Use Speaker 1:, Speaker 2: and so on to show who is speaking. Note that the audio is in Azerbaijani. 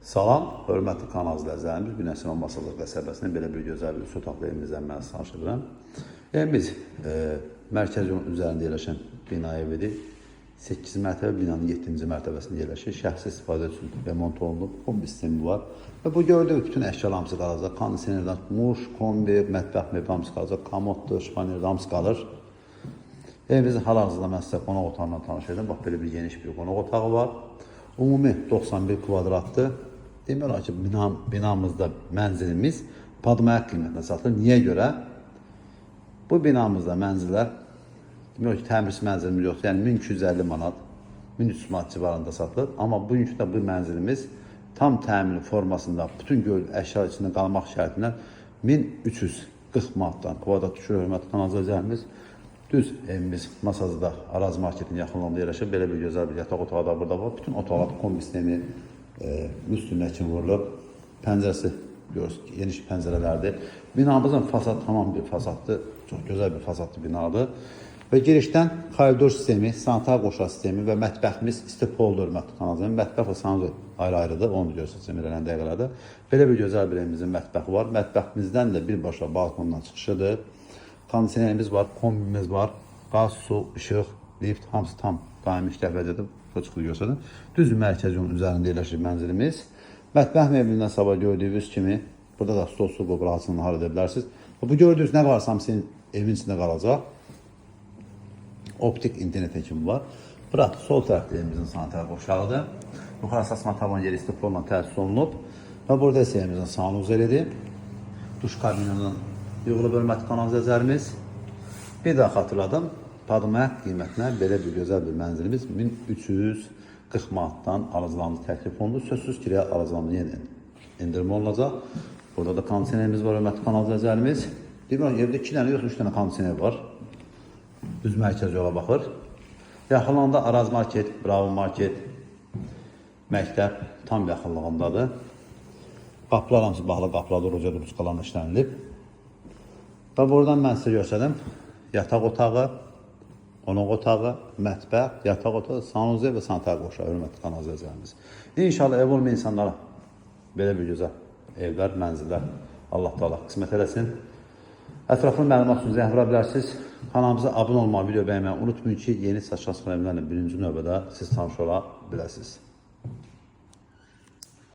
Speaker 1: Salam, hörmətli kanal izləyicilərimiz, Günəşin Olmasılıq qəsəbəsinin belə bir gözəl bir sotaqlı evimizdən mən tanışıram. Evimiz mərkəz yolun üzərində yerləşən bina evidir. 8 mərtəbə binanın 7-ci mərtəbəsində yerləşir. Şəxsi istifadə üçün remont olunub, kombi sistemi var. Və bu gördüyünüz bütün əşyalar hamısı qalacaq. Kondisionerdən tutmuş, kombi, mətbəx mebel hamısı qalacaq. Komoddur, şpaniyerdə hamısı qalır. Evimizin hal-hazırda mən sizə qonaq otağından tanış edim. Bax, belə bir geniş bir qonaq otağı var. Ümumi 91 kvadratdır. Demək olar ki, binamızda mənzilimiz padmayak qiymətinə satılır. Niyə görə? Bu binamızda mənzillər, demək olar ki, təmirsiz mənzilimiz yoxdur. Yəni 1250 manat, 1300 manat civarında satılır. Amma bugünkü də bu mənzilimiz tam təmiri formasında, bütün əşya içində qalmaq şərtindən 1340 manatdan kvadrat düşür. Hörmətli kanal izləyicilərimiz, düz evimiz Masazda Araz Marketin yaxınlığında yerləşir. Belə bir gözəl bir yataq otağı da burada var. Bütün otaqlarda kombi sistemi üstünə kimi vurulub. Pəncərəsi görürsünüz ki, geniş pəncərələrdir. Binamızın fasad tamam bir fasaddır. Çox gözəl bir fasadlı binadır. Və girişdən koridor sistemi, sanitar qoşa sistemi və mətbəximiz istipoldur. Mətbəx və sanuzor ayrı-ayrıdır. Onu görürsünüz cəmirələn dəqiqələrdə. Belə bir gözəl bir evimizin mətbəxi var. Mətbəximizdən də birbaşa balkondan çıxışıdır. Kondisionerimiz var, kombimiz var. Qaz, su, işıq, lift hamısı tam daimi işləv vəziyyətdə. Çıxılı görsədim. Düz mərkəz yolun üzərində yerləşir mənzilimiz. Mətbəx mebelindən sabah gördüyünüz kimi burada da stol, su qoyub rahatsızlığını hal edə bilərsiniz. Bu gördüyünüz nə varsa hamısının evin içində qalacaq. Optik internet həkimi var. Bura sol tərəfdə evimizin sanitar qoşağıdır. Yuxarı asasma tavan yeri istipolla təsis olunub. Və burada isə evimizin sanuzelidir. Duş kabininin yığılıb hörmətli kanal izləyicilərimiz. Bir daha xatırladım. Padmayak qiymətinə belə bir gözəl bir mənzilimiz 1340 manatdan alıcılarımız təklif olundu. Sözsüz kiriyə alıcılarımız yenə endirmə olunacaq. Burada da kondisionerimiz var, hörmətli kanal izləyicilərimiz. Deyirəm, evdə 2 dənə yox, 3 dənə kondisioner var. Düz mərkəz yola baxır. Yaxınlığında Araz Market, Bravo Market, məktəb tam yaxınlığındadır. Qapılar hamısı bağlı qapılardır, uca duruşqalarla işlənilib. Və buradan mən sizə göstərdim. Yataq otağı, qonaq otağı, mətbəx, yataq otağı, sanuzel və sanitar qoşağı, hörmətli kanal izləyicilərimiz. İnşallah ev olmayan insanlara belə bir gözəl evlər, mənzillər Allah Taala qismət eləsin. Ətraflı məlumat üçün zəng vura bilərsiniz. Kanalımıza abunə olmağı, video bəyənməyi unutmayın ki, yeni saçma xəbərlərlə birinci növbədə siz tanış ola biləsiniz.